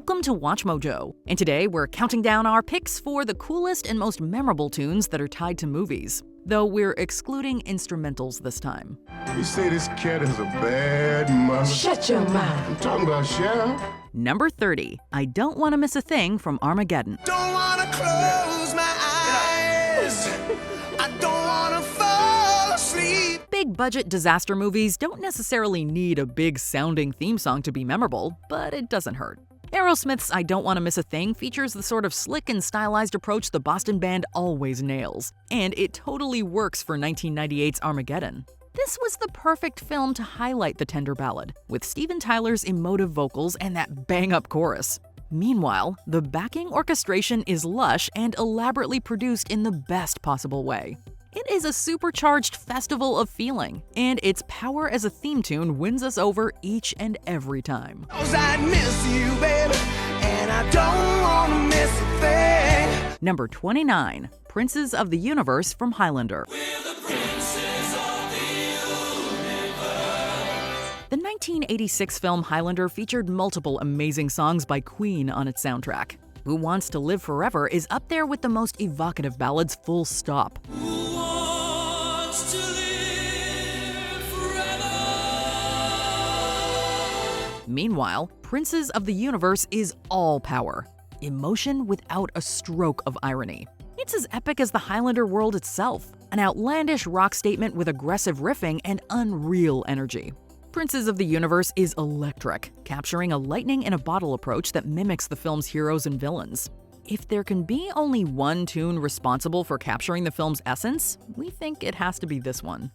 Welcome to WatchMojo, and today we're counting down our picks for the coolest and most memorable tunes that are tied to movies, though we're excluding instrumentals this time. You say this cat is a bad mother? Shut your mouth. I'm talking about Sheriff. Number 30, I Don't Want to Miss a Thing from Armageddon. Don't wanna close my eyes. I don't wanna fall asleep. Big budget disaster movies don't necessarily need a big sounding theme song to be memorable, but it doesn't hurt. Aerosmith's I Don't Want to Miss a Thing features the sort of slick and stylized approach the Boston band always nails, and it totally works for 1998's Armageddon. This was the perfect film to highlight the tender ballad, with Steven Tyler's emotive vocals and that bang-up chorus. Meanwhile, the backing orchestration is lush and elaborately produced in the best possible way. It is a supercharged festival of feeling, and its power as a theme tune wins us over each and every time. 'Cause I miss you, baby, and I don't wanna miss a thing. Number 29, Princes of the Universe from Highlander. The 1986 film Highlander featured multiple amazing songs by Queen on its soundtrack. Who Wants to Live Forever is up there with the most evocative ballads full stop. Meanwhile, Princes of the Universe is all power. Emotion without a stroke of irony. It's as epic as the Highlander world itself, an outlandish rock statement with aggressive riffing and unreal energy. Princes of the Universe is electric, capturing a lightning-in-a-bottle approach that mimics the film's heroes and villains. If there can be only one tune responsible for capturing the film's essence, we think it has to be this one.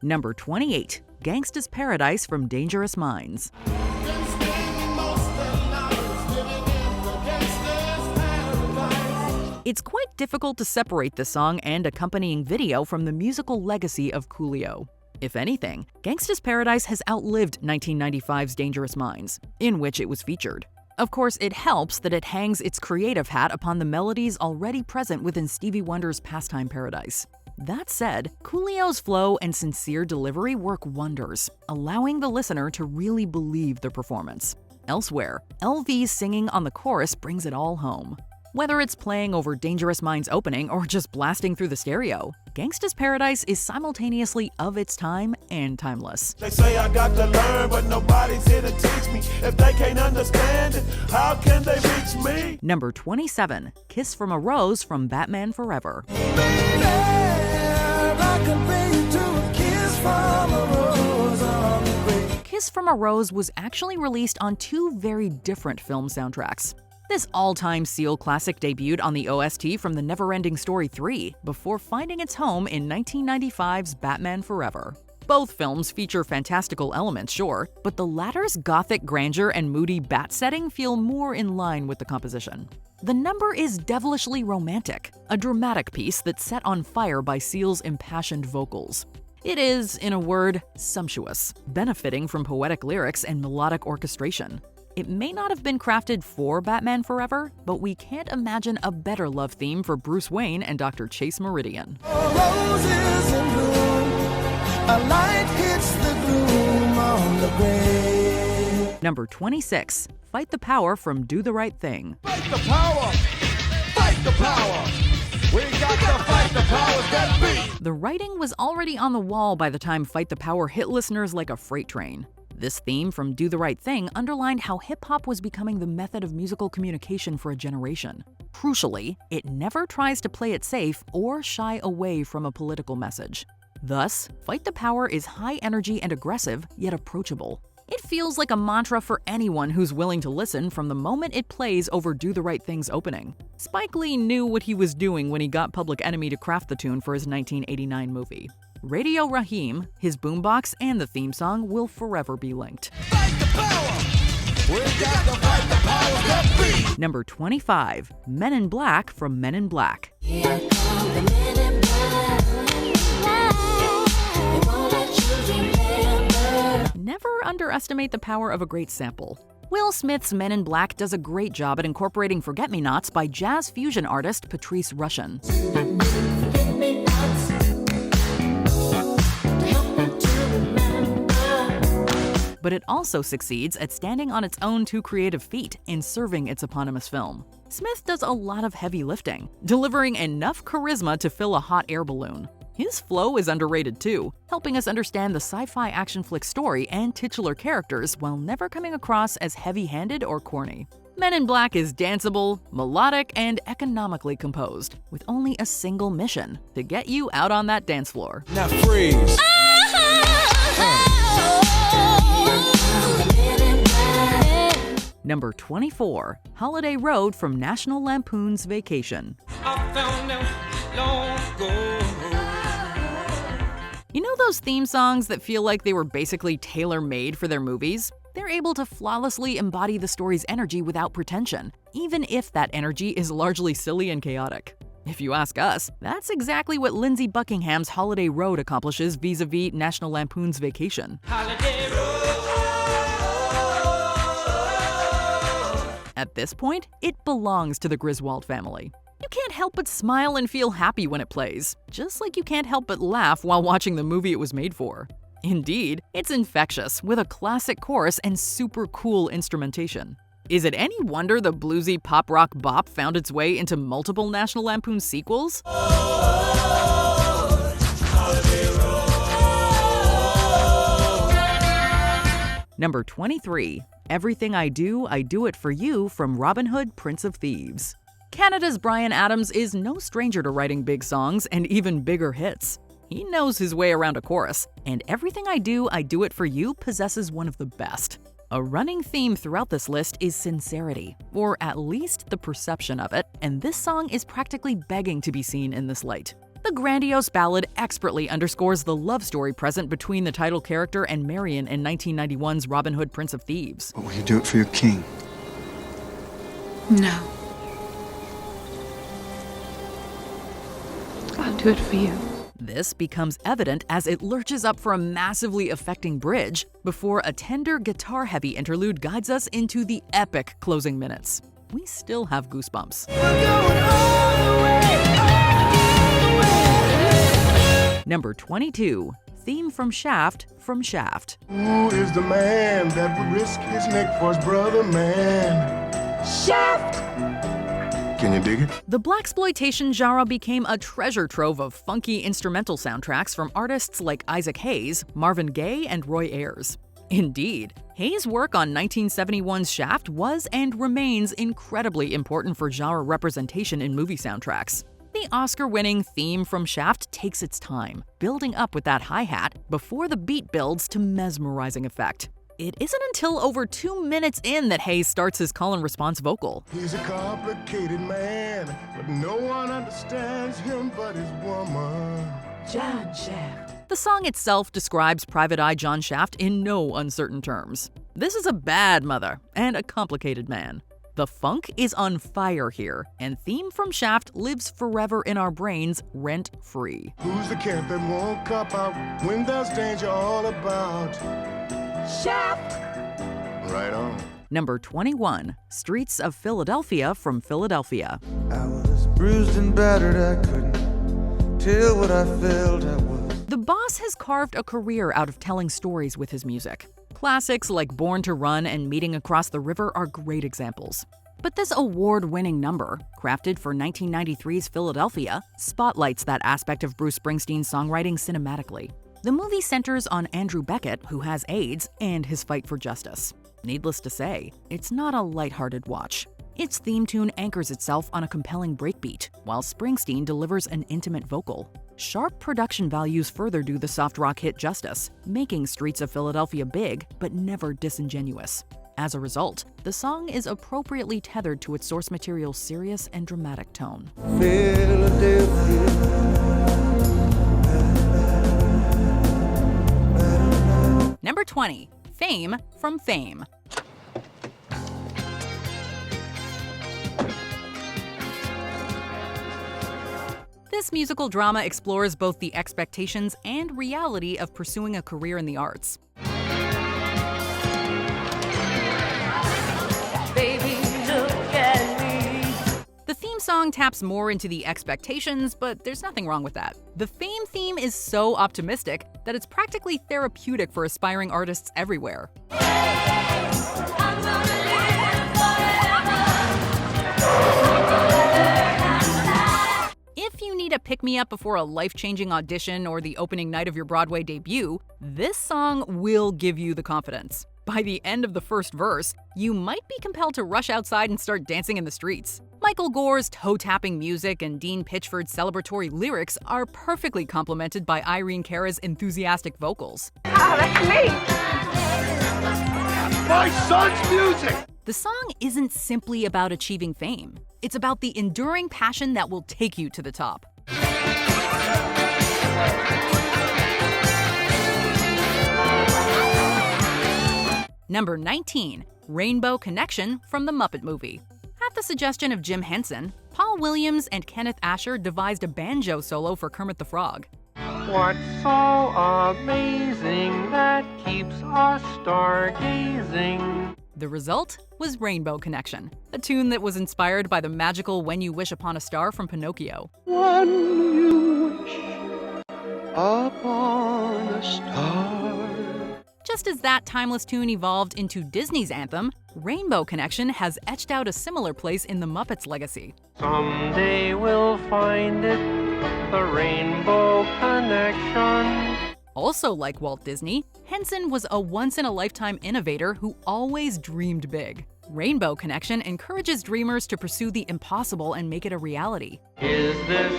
Number 28, Gangsters Paradise from Dangerous Minds. It's quite difficult to separate the song and accompanying video from the musical legacy of Coolio. If anything, Gangsters Paradise has outlived 1995's Dangerous Minds, in which it was featured. Of course, it helps that it hangs its creative hat upon the melodies already present within Stevie Wonder's Pastime Paradise. That said, Coolio's flow and sincere delivery work wonders, allowing the listener to really believe the performance. Elsewhere, LV's singing on the chorus brings it all home. Whether it's playing over Dangerous Minds opening or just blasting through the stereo, Gangsta's Paradise is simultaneously of its time and timeless. They say I got to learn, but nobody's here to teach me. If they can't understand it, how can they reach me? Number 27, Kiss from a Rose from Batman Forever. Kiss from a Rose was actually released on two very different film soundtracks. This all-time Seal classic debuted on the OST from the Neverending Story 3 before finding its home in 1995's Batman Forever. Both films feature fantastical elements, sure, but the latter's gothic grandeur and moody bat setting feel more in line with the composition. The number is devilishly romantic, a dramatic piece that's set on fire by Seal's impassioned vocals. It is, in a word, sumptuous, benefiting from poetic lyrics and melodic orchestration. It may not have been crafted for Batman Forever, but we can't imagine a better love theme for Bruce Wayne and Dr. Chase Meridian. Roses in bloom, a light hits the gloom on the grave. Number 26, Fight the Power from Do the Right Thing. Fight the power! Fight the power! We got to fight the powers that be! The writing was already on the wall by the time Fight the Power hit listeners like a freight train. This theme from Do the Right Thing underlined how hip-hop was becoming the method of musical communication for a generation. Crucially, it never tries to play it safe or shy away from a political message. Thus, Fight the Power is high energy and aggressive, yet approachable. It feels like a mantra for anyone who's willing to listen from the moment it plays over Do the Right Thing's opening. Spike Lee knew what he was doing when he got Public Enemy to craft the tune for his 1989 movie. Radio Raheem, his boombox, and the theme song will forever be linked. Fight the power! We got to fight the powers that be! Number 25, Men in Black from Men in Black. Here come the men in black. They won't let you remember. Never underestimate the power of a great sample. Will Smith's Men in Black does a great job at incorporating Forget-Me-Nots by jazz fusion artist Patrice Rushen. Forget-me-nots. but it also succeeds at standing on its own two creative feet in serving its eponymous film. Smith does a lot of heavy lifting, delivering enough charisma to fill a hot air balloon. His flow is underrated too, helping us understand the sci-fi action flick story and titular characters while never coming across as heavy-handed or corny. Men in Black is danceable, melodic, and economically composed, with only a single mission: to get you out on that dance floor. Now freeze. Number 24, Holiday Road from National Lampoon's Vacation. You know those theme songs that feel like they were basically tailor-made for their movies? They're able to flawlessly embody the story's energy without pretension, even if that energy is largely silly and chaotic. If you ask us, that's exactly what Lindsey Buckingham's Holiday Road accomplishes vis-a-vis National Lampoon's Vacation. At this point, it belongs to the Griswold family. You can't help but smile and feel happy when it plays, just like you can't help but laugh while watching the movie it was made for. Indeed, it's infectious, with a classic chorus and super cool instrumentation. Is it any wonder the bluesy pop-rock bop found its way into multiple National Lampoon sequels? Number 23, Everything I Do It For You from Robin Hood, Prince of Thieves. Canada's Bryan Adams is no stranger to writing big songs and even bigger hits. He knows his way around a chorus, and Everything I Do It For You possesses one of the best. A running theme throughout this list is sincerity, or at least the perception of it, and this song is practically begging to be seen in this light. The grandiose ballad expertly underscores the love story present between the title character and Marion in 1991's Robin Hood, Prince of Thieves. But will you do it for your king? No. I'll do it for you. This becomes evident as it lurches up for a massively affecting bridge before a tender guitar-heavy interlude guides us into the epic closing minutes. We still have goosebumps. Number 22, theme from Shaft. Who is the man that would risk his neck for his brother, man? Shaft! Can you dig it? The blaxploitation genre became a treasure trove of funky instrumental soundtracks from artists like Isaac Hayes, Marvin Gaye, and Roy Ayers. Indeed, Hayes' work on 1971's Shaft was and remains incredibly important for genre representation in movie soundtracks. The Oscar-winning theme from Shaft takes its time, building up with that hi-hat before the beat builds to mesmerizing effect. It isn't until over 2 minutes in that Hayes starts his call-and-response vocal. He's a complicated man, but no one understands him but his woman. John Shaft. The song itself describes Private Eye John Shaft in no uncertain terms. This is a bad mother and a complicated man. The funk is on fire here, and theme from Shaft lives forever in our brains, rent-free. Who's the cat that won't cop out when there's danger all about? Shaft! Right on. Number 21, Streets of Philadelphia from Philadelphia. I was bruised and battered, I couldn't tell what I felt I was. The boss has carved a career out of telling stories with his music. Classics like Born to Run and Meeting Across the River are great examples. But this award-winning number, crafted for 1993's Philadelphia, spotlights that aspect of Bruce Springsteen's songwriting cinematically. The movie centers on Andrew Beckett, who has AIDS, and his fight for justice. Needless to say, it's not a lighthearted watch. Its theme tune anchors itself on a compelling breakbeat, while Springsteen delivers an intimate vocal. Sharp production values further do the soft rock hit justice, making Streets of Philadelphia big, but never disingenuous. As a result, the song is appropriately tethered to its source material's serious and dramatic tone. Number 20, Fame from Fame. This musical drama explores both the expectations and reality of pursuing a career in the arts. Baby, look at me. The theme song song taps more into the expectations, but there's nothing wrong with that. The Fame theme is so optimistic that it's practically therapeutic for aspiring artists everywhere. If you need a pick-me-up before a life-changing audition or the opening night of your Broadway debut, this song will give you the confidence. By the end of the first verse, you might be compelled to rush outside and start dancing in the streets. Michael Gore's toe-tapping music and Dean Pitchford's celebratory lyrics are perfectly complemented by Irene Cara's enthusiastic vocals. That's me! My son's music! The song isn't simply about achieving fame. It's about the enduring passion that will take you to the top. Number 19, Rainbow Connection from The Muppet Movie. At the suggestion of Jim Henson, Paul Williams and Kenneth Asher devised a banjo solo for Kermit the Frog. What's so amazing that keeps us stargazing? The result was Rainbow Connection, a tune that was inspired by the magical When You Wish Upon a Star from Pinocchio. When you wish upon a star. Just as that timeless tune evolved into Disney's anthem, Rainbow Connection has etched out a similar place in the Muppets' legacy. Someday we'll find it, the Rainbow Connection. Also like Walt Disney, Henson was a once-in-a-lifetime innovator who always dreamed big. Rainbow Connection encourages dreamers to pursue the impossible and make it a reality. Is this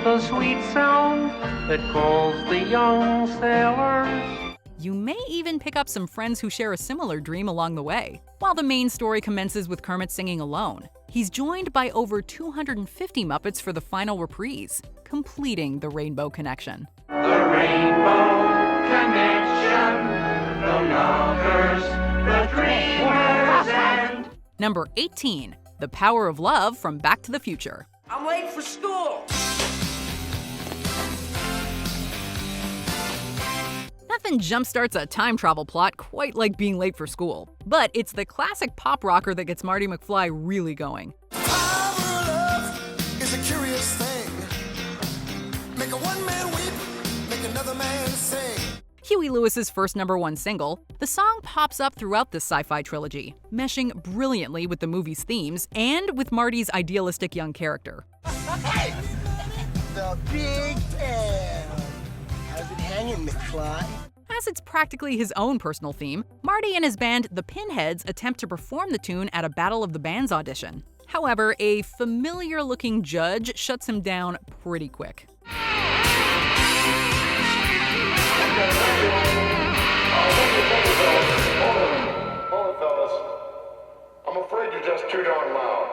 the sweet sound that calls the young sailors? You may even pick up some friends who share a similar dream along the way. While the main story commences with Kermit singing alone, he's joined by over 250 Muppets for the final reprise, completing the Rainbow Connection. The Rainbow Connection, the lovers, the dreamers, and... Number 18, The Power of Love from Back to the Future. I'm late for school! Nothing jumpstarts a time travel plot quite like being late for school. But it's the classic pop rocker that gets Marty McFly really going. Power of love is a curious thing. Make a one man weep, make another man sing. Huey Lewis's first #1 single, the song pops up throughout this sci-fi trilogy, meshing brilliantly with the movie's themes and with Marty's idealistic young character. Hey! The Big L. How's it hanging, McFly? As it's practically his own personal theme, Marty and his band, the Pinheads, attempt to perform the tune at a Battle of the Bands audition. However, a familiar-looking judge shuts him down pretty quick. Hold it, fellas. I'm afraid you're just too darn loud.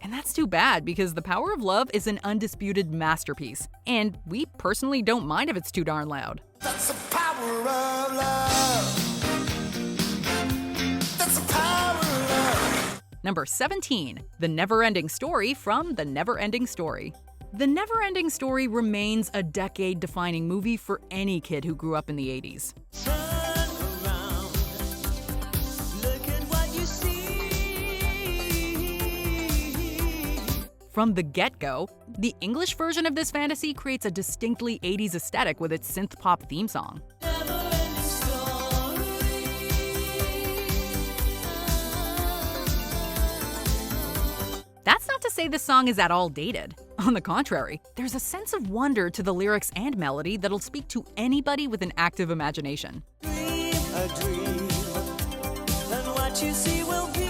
And that's too bad, because The Power of Love is an undisputed masterpiece, and we personally don't mind if it's too darn loud. That's the power of love. That's the power of love. Number 17, The Neverending Story from The Neverending Story. The Neverending Story remains a decade-defining movie for any kid who grew up in the 80s. From the get-go, the English version of this fantasy creates a distinctly 80s aesthetic with its synth-pop theme song. That's not to say this song is at all dated. On the contrary, there's a sense of wonder to the lyrics and melody that'll speak to anybody with an active imagination. Dream a dream, and what you see will be.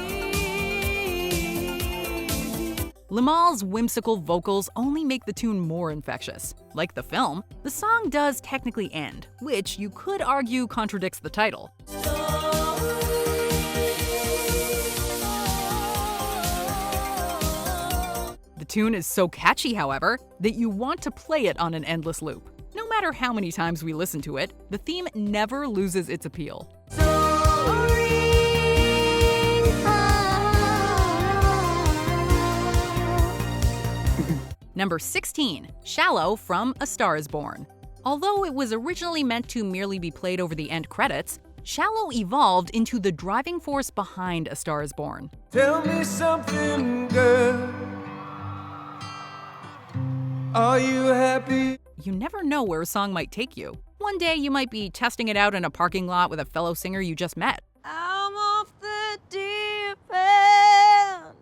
Limal's whimsical vocals only make the tune more infectious. Like the film, the song does technically end, which you could argue contradicts the title. The tune is so catchy, however, that you want to play it on an endless loop. No matter how many times we listen to it, the theme never loses its appeal. Number 16, Shallow from A Star Is Born. Although it was originally meant to merely be played over the end credits, Shallow evolved into the driving force behind A Star Is Born. Tell me something, girl. Are you happy? You never know where a song might take you. One day you might be testing it out in a parking lot with a fellow singer you just met. I'm off the deep end.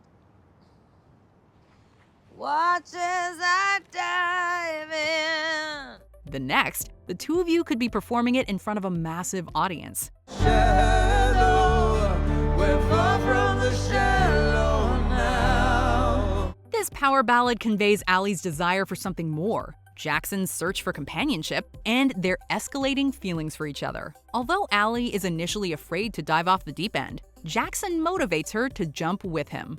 Watch as I dive in. The next, the two of you could be performing it in front of a massive audience. Shallow, we're far from the shallow now. This power ballad conveys Allie's desire for something more, Jackson's search for companionship, and their escalating feelings for each other. Although Allie is initially afraid to dive off the deep end, Jackson motivates her to jump with him.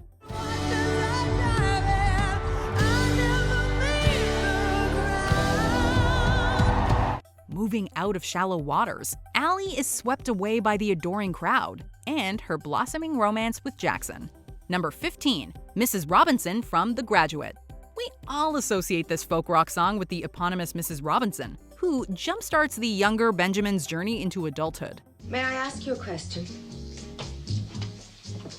Moving out of shallow waters, Allie is swept away by the adoring crowd and her blossoming romance with Jackson. Number 15, Mrs. Robinson from The Graduate. We all associate this folk rock song with the eponymous Mrs. Robinson, who jumpstarts the younger Benjamin's journey into adulthood. May I ask you a question?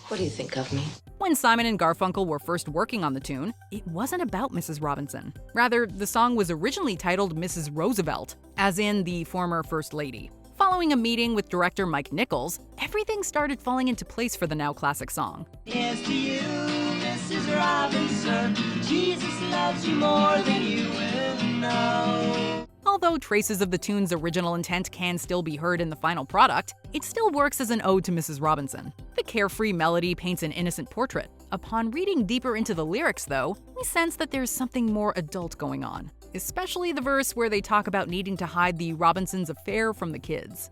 What do you think of me? When Simon and Garfunkel were first working on the tune, it wasn't about Mrs. Robinson. Rather, the song was originally titled Mrs. Roosevelt, as in the former First Lady. Following a meeting with director Mike Nichols, everything started falling into place for the now classic song. Here's to you, Mrs. Robinson. Jesus loves you more than you will know. Although traces of the tune's original intent can still be heard in the final product, it still works as an ode to Mrs. Robinson. The carefree melody paints an innocent portrait. Upon reading deeper into the lyrics, though, we sense that there's something more adult going on, especially the verse where they talk about needing to hide the Robinsons' affair from the kids.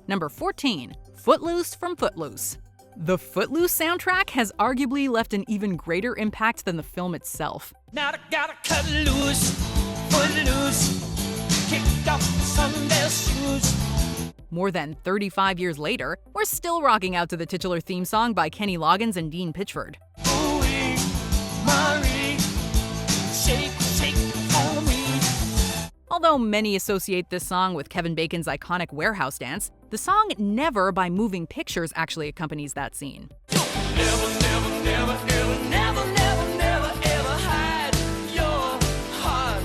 Number 14, Footloose from Footloose. The Footloose soundtrack has arguably left an even greater impact than the film itself. Now I gotta cut loose, foot loose, kick off the Sunday shoes. More than 35 years later, we're still rocking out to the titular theme song by Kenny Loggins and Dean Pitchford. Ooh-wee, Marie, shake, shake for me. Although many associate this song with Kevin Bacon's iconic warehouse dance, the song Never by Moving Pictures actually accompanies that scene. Never, never, never, ever, never, never, never, ever hide your heart.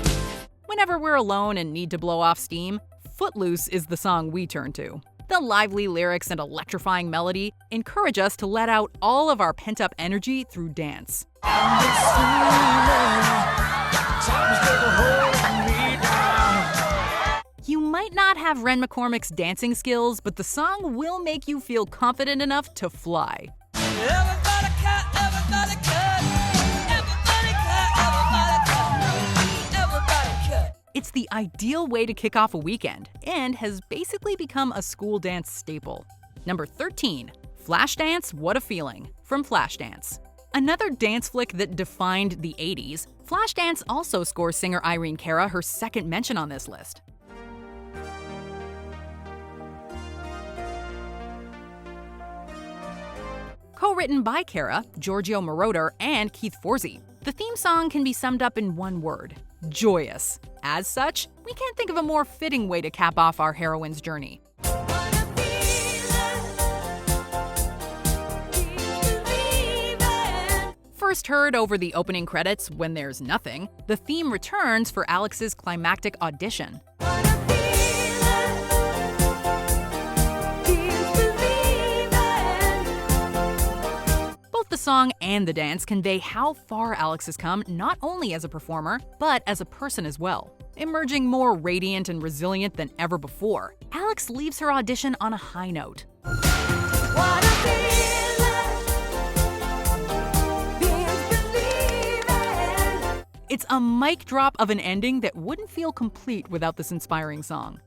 Whenever we're alone and need to blow off steam, Footloose is the song we turn to. The lively lyrics and electrifying melody encourage us to let out all of our pent-up energy through dance. You might not have Ren McCormick's dancing skills, but the song will make you feel confident enough to fly. Everybody cut, everybody cut, everybody cut, everybody cut, everybody cut. It's the ideal way to kick off a weekend and has basically become a school dance staple. Number 13, Flashdance, What a Feeling from Flashdance. Another dance flick that defined the 80s, Flashdance also scores singer Irene Cara her second mention on this list. Co-written by Cara, Giorgio Moroder, and Keith Forsey, the theme song can be summed up in one word: joyous. As such, we can't think of a more fitting way to cap off our heroine's journey. First heard over the opening credits when there's nothing, the theme returns for Alex's climactic audition. Both the song and the dance convey how far Alex has come, not only as a performer, but as a person as well. Emerging more radiant and resilient than ever before, Alex leaves her audition on a high note. It's a mic drop of an ending that wouldn't feel complete without this inspiring song.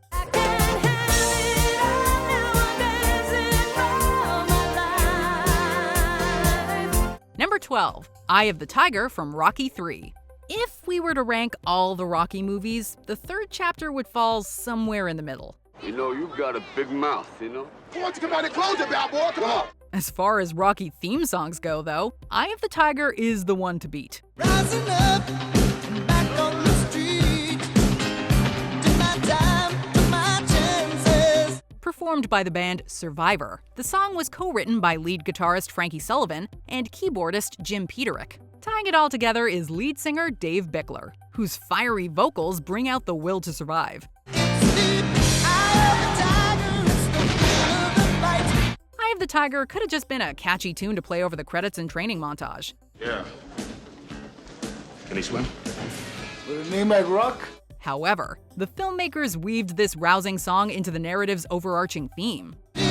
Number 12, Eye of the Tiger from Rocky III. If we were to rank all the Rocky movies, the third chapter would fall somewhere in the middle. You know, you've got a big mouth, you know? Why don't you come out and close it, boy? Come on. As far as Rocky theme songs go, though, Eye of the Tiger is the one to beat. Rising up and back on the street. Did my time, took my chances. Formed by the band Survivor, the song was co-written by lead guitarist Frankie Sullivan and keyboardist Jim Peterick. Tying it all together is lead singer Dave Bickler, whose fiery vocals bring out the will to survive. Eye of the Tiger could have just been a catchy tune to play over the credits and training montage. Yeah. Can he swim? With a name like Rock? However, the filmmakers weaved this rousing song into the narrative's overarching theme. It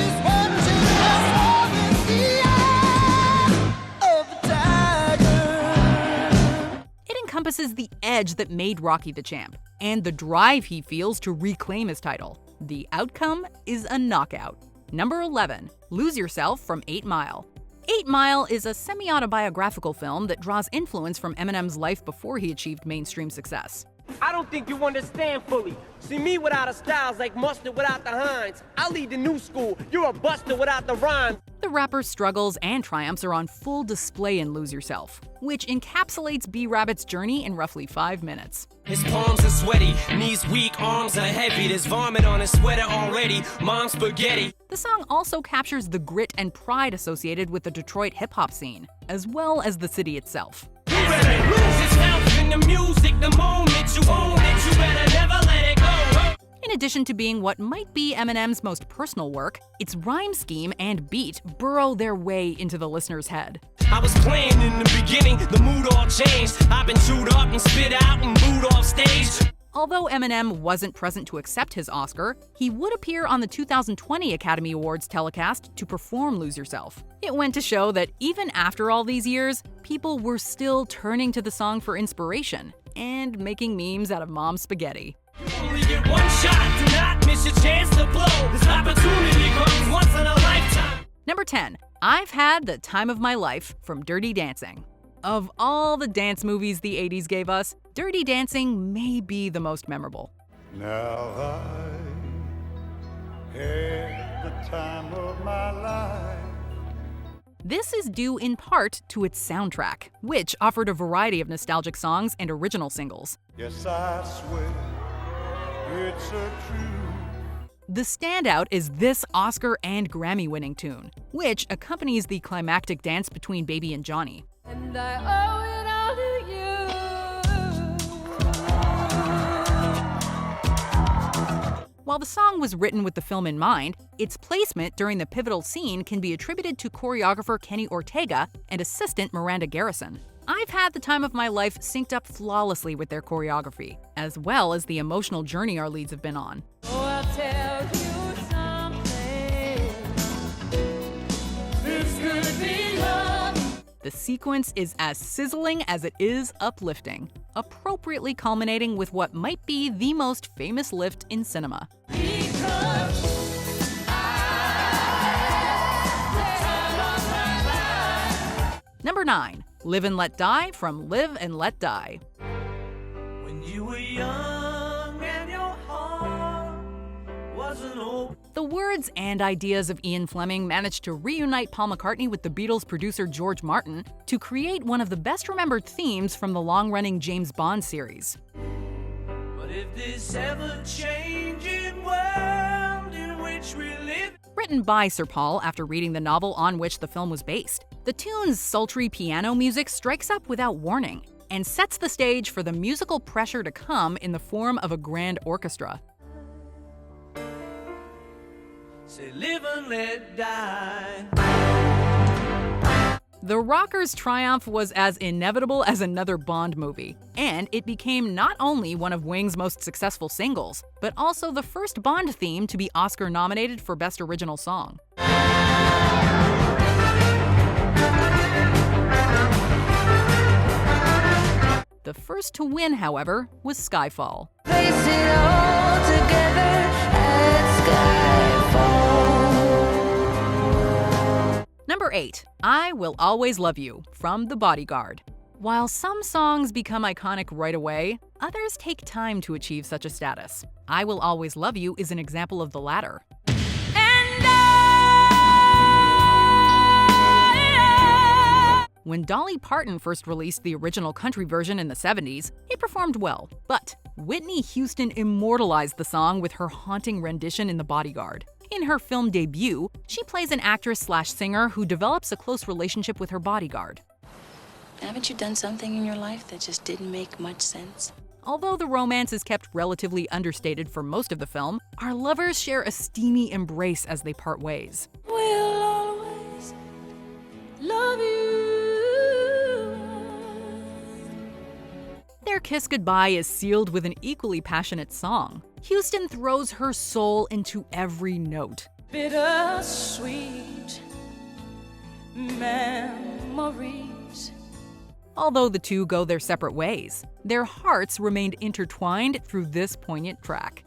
encompasses the edge that made Rocky the champ, and the drive he feels to reclaim his title. The outcome is a knockout. Number 11, Lose Yourself from 8 Mile. 8 Mile is a semi-autobiographical film that draws influence from Eminem's life before he achieved mainstream success. I don't think you understand fully. See, me without a style's like mustard without the Heinz. I lead the new school. You're a buster without the rhymes. The rapper's struggles and triumphs are on full display in Lose Yourself, which encapsulates B-Rabbit's journey in roughly 5 minutes. His palms are sweaty, knees weak, arms are heavy. There's vomit on his sweater already. Mom's spaghetti. The song also captures the grit and pride associated with the Detroit hip-hop scene, as well as the city itself. In the music, the moment you own it, you better never let it go. In addition to being what might be Eminem's most personal work, its rhyme scheme and beat burrow their way into the listener's head. I was playing in the beginning, the mood all changed. I've been chewed up and spit out and booed off stage. Although Eminem wasn't present to accept his Oscar, he would appear on the 2020 Academy Awards telecast to perform Lose Yourself. It went to show that even after all these years, people were still turning to the song for inspiration and making memes out of mom's spaghetti. You only get one shot, do not miss your chance to blow. This opportunity comes once in a lifetime. Number 10, I've Had the Time of My Life from Dirty Dancing. Of all the dance movies the 80s gave us, Dirty Dancing may be the most memorable. Now I had the time of my life. This is due in part to its soundtrack, which offered a variety of nostalgic songs and original singles. Yes, I swear it's a truth. The standout is this Oscar and Grammy-winning tune, which accompanies the climactic dance between Baby and Johnny. And I owe it all to you. While the song was written with the film in mind, its placement during the pivotal scene can be attributed to choreographer Kenny Ortega and assistant Miranda Garrison. I've Had the Time of My Life synced up flawlessly with their choreography, as well as the emotional journey our leads have been on. Oh, I'll tell you something. This could be love. The sequence is as sizzling as it is uplifting, appropriately culminating with what might be the most famous lift in cinema. Number 9, Live and Let Die from Live and Let Die. When you were young and your heart wasn't open. The words and ideas of Ian Fleming managed to reunite Paul McCartney with the Beatles' producer George Martin to create one of the best-remembered themes from the long-running James Bond series. But if this ever-changing world in which we live. Written by Sir Paul after reading the novel on which the film was based, the tune's sultry piano music strikes up without warning and sets the stage for the musical pressure to come in the form of a grand orchestra. Say live and let die. The rockers' triumph was as inevitable as another Bond movie, and it became not only one of Wing's most successful singles, but also the first Bond theme to be Oscar-nominated for Best Original Song. The first to win, however, was Skyfall. Place it all together at Skyfall. Number 8, I Will Always Love You from The Bodyguard. While some songs become iconic right away, others take time to achieve such a status. I Will Always Love You is an example of the latter. When Dolly Parton first released the original country version in the 70s, it performed well, but Whitney Houston immortalized the song with her haunting rendition in The Bodyguard. In her film debut, she plays an actress/singer who develops a close relationship with her bodyguard. Haven't you done something in your life that just didn't make much sense? Although the romance is kept relatively understated for most of the film, our lovers share a steamy embrace as they part ways. We'll always love you. Their kiss goodbye is sealed with an equally passionate song. Houston throws her soul into every note. Bittersweet memories. Although the two go their separate ways, their hearts remained intertwined through this poignant track.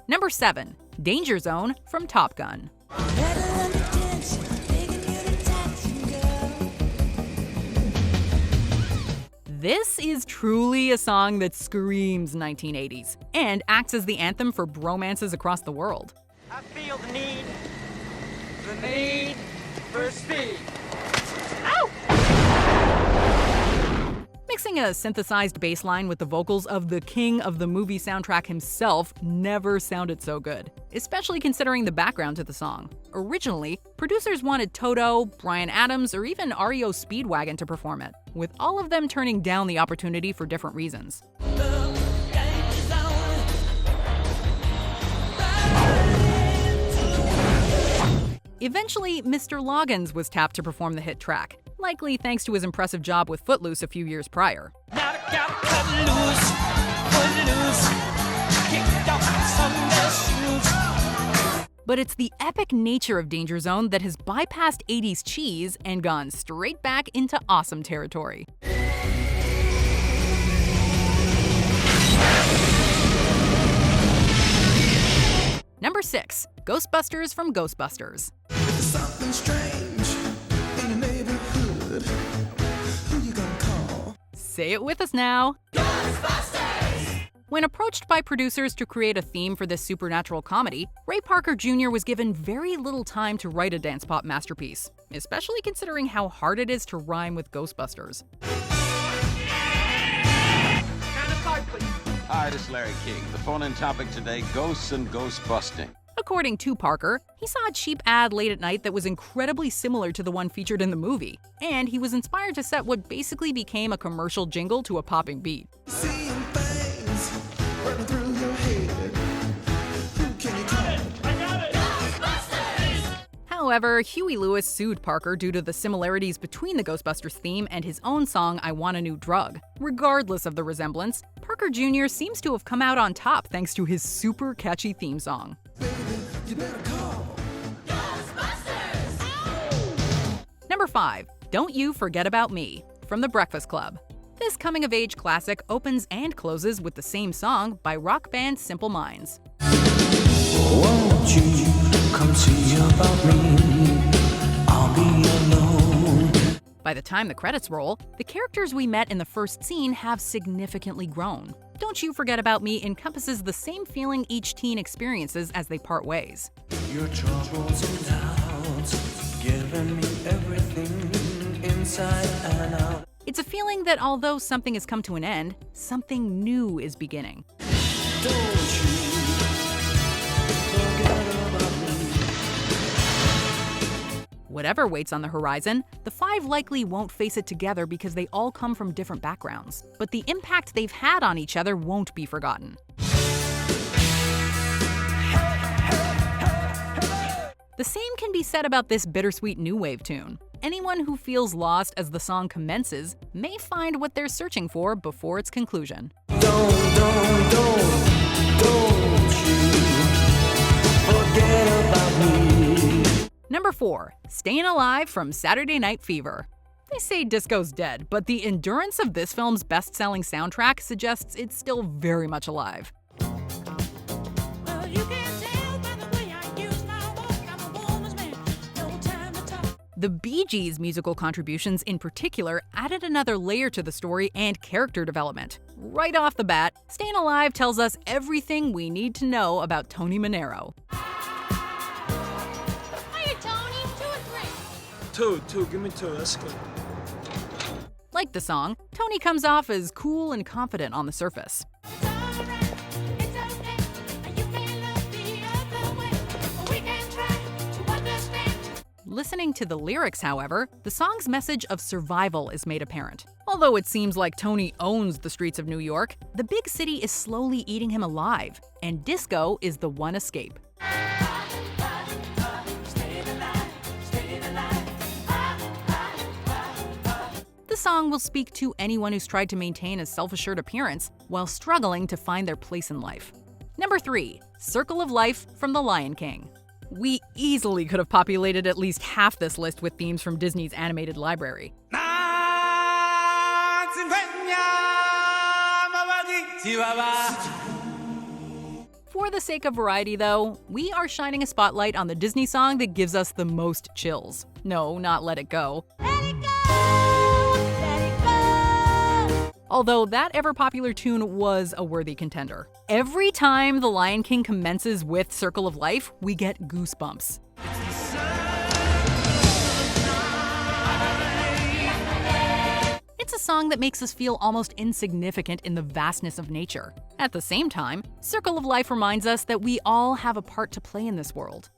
Number 7. Danger Zone from Top Gun. This is truly a song that screams 1980s and acts as the anthem for bromances across the world. I feel the need for speed. Ow! Mixing a synthesized bass line with the vocals of the king of the movie soundtrack himself never sounded so good, especially considering the background to the song. Originally, producers wanted Toto, Bryan Adams, or even REO Speedwagon to perform it, with all of them turning down the opportunity for different reasons. Eventually, Mr. Loggins was tapped to perform the hit track, likely thanks to his impressive job with Footloose a few years prior. But it's the epic nature of Danger Zone that has bypassed 80s cheese and gone straight back into awesome territory. Number 6. Ghostbusters from Ghostbusters. Something strange in your neighborhood. Who you gonna call? Say it with us now. Ghostbusters! When approached by producers to create a theme for this supernatural comedy, Ray Parker Jr. was given very little time to write a dance pop masterpiece, especially considering how hard it is to rhyme with Ghostbusters. Hi, this is Larry King. The phone-in topic today, ghosts and ghost busting. According to Parker, he saw a cheap ad late at night that was incredibly similar to the one featured in the movie, and he was inspired to set what basically became a commercial jingle to a popping beat. Seeing things running through your head. Who can you call? I got it! However, Huey Lewis sued Parker due to the similarities between the Ghostbusters theme and his own song I Want a New Drug. Regardless of the resemblance, Parker Jr. seems to have come out on top thanks to his super catchy theme song. You better call Ghostbusters! Number 5. Don't You Forget About Me from The Breakfast Club. This coming-of-age classic opens and closes with the same song by rock band Simple Minds. Won't you come see about me? I'll be alone. By the time the credits roll, the characters we met in the first scene have significantly grown. Don't You Forget About Me encompasses the same feeling each teen experiences as they part ways. Your troubles and doubts, giving me everything inside and out. It's a feeling that although something has come to an end, something new is beginning. Don't you forget about me. Whatever waits on the horizon, the five likely won't face it together because they all come from different backgrounds. But the impact they've had on each other won't be forgotten. The same can be said about this bittersweet new wave tune. Anyone who feels lost as the song commences may find what they're searching for before its conclusion. Don't you forget about me. Number 4. Staying Alive from Saturday Night Fever. They say disco's dead, but the endurance of this film's best-selling soundtrack suggests it's still very much alive. The Bee Gees' musical contributions in particular added another layer to the story and character development. Right off the bat, Staying Alive tells us everything we need to know about Tony Manero. Hiya, Tony. 2 or 3? Two. Give me 2. That's good. Like the song, Tony comes off as cool and confident on the surface. Listening to the lyrics, however, the song's message of survival is made apparent. Although it seems like Tony owns the streets of New York, the big city is slowly eating him alive, and disco is the one escape. The song will speak to anyone who's tried to maintain a self-assured appearance while struggling to find their place in life. Number 3, Circle of Life from The Lion King. We easily could have populated at least half this list with themes from Disney's animated library. For the sake of variety, though, we are shining a spotlight on the Disney song that gives us the most chills. No, not Let It Go. Although that ever-popular tune was a worthy contender. Every time The Lion King commences with Circle of Life, we get goosebumps. It's a song that makes us feel almost insignificant in the vastness of nature. At the same time, Circle of Life reminds us that we all have a part to play in this world.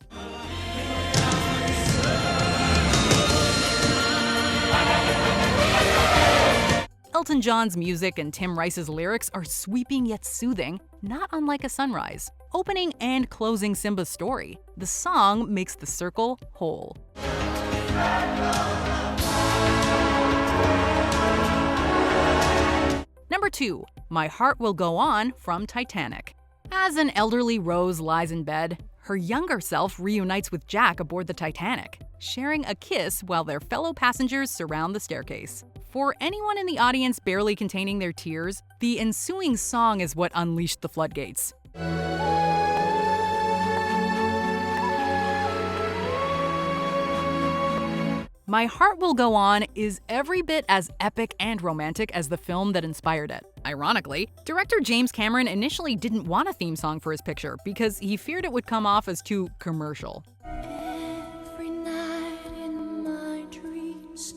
Elton John's music and Tim Rice's lyrics are sweeping yet soothing, not unlike a sunrise. Opening and closing Simba's story, the song makes the circle whole. Number 2, My Heart Will Go On from Titanic. As an elderly Rose lies in bed, her younger self reunites with Jack aboard the Titanic, sharing a kiss while their fellow passengers surround the staircase. For anyone in the audience barely containing their tears, the ensuing song is what unleashed the floodgates. My Heart Will Go On is every bit as epic and romantic as the film that inspired it. Ironically, director James Cameron initially didn't want a theme song for his picture because he feared it would come off as too commercial. Every night in my dreams,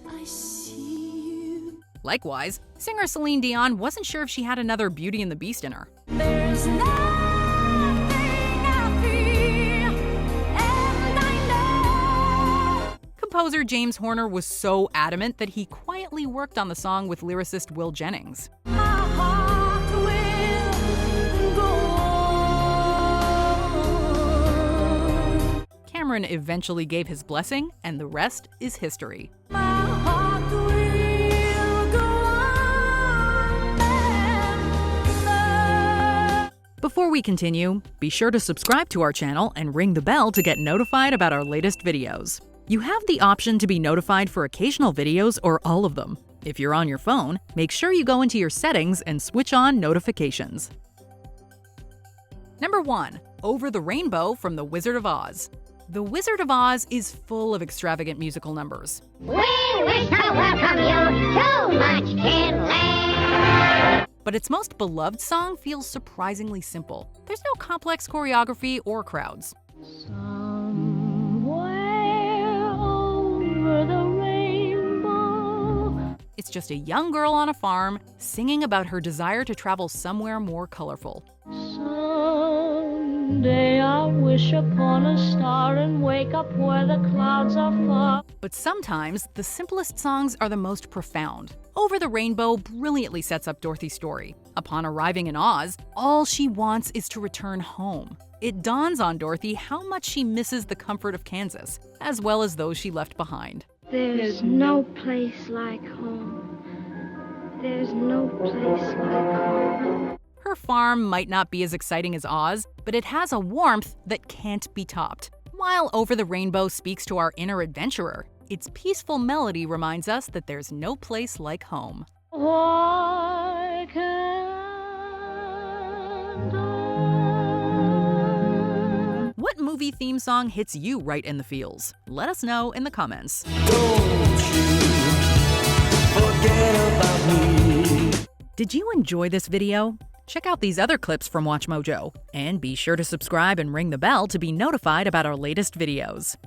I see you. Likewise, singer Celine Dion wasn't sure if she had another Beauty and the Beast in her. There's nothing I feel, and I know. Composer James Horner was so adamant that he quietly worked on the song with lyricist Will Jennings. My heart will go on. Cameron eventually gave his blessing, and the rest is history. My heart will go on, baby. Before we continue, be sure to subscribe to our channel and ring the bell to get notified about our latest videos. You have the option to be notified for occasional videos or all of them. If you're on your phone, make sure you go into your settings and switch on notifications. Number 1, Over the Rainbow from The Wizard of Oz. The Wizard of Oz is full of extravagant musical numbers. We wish to welcome you to Munchkinland. But its most beloved song feels surprisingly simple. There's no complex choreography or crowds. It's just a young girl on a farm singing about her desire to travel somewhere more colorful. Someday I'll wish upon a star and wake up where the clouds are far. But sometimes the simplest songs are the most profound. Over the Rainbow brilliantly sets up Dorothy's story. Upon arriving in Oz, all she wants is to return home. It dawns on Dorothy how much she misses the comfort of Kansas, as well as those she left behind. There's no place like home. There's no place like home. Her farm might not be as exciting as Oz, but it has a warmth that can't be topped. While Over the Rainbow speaks to our inner adventurer, its peaceful melody reminds us that there's no place like home. Why can't I? What movie theme song hits you right in the feels? Let us know in the comments. Don't you forget about me. Did you enjoy this video? Check out these other clips from WatchMojo, and be sure to subscribe and ring the bell to be notified about our latest videos.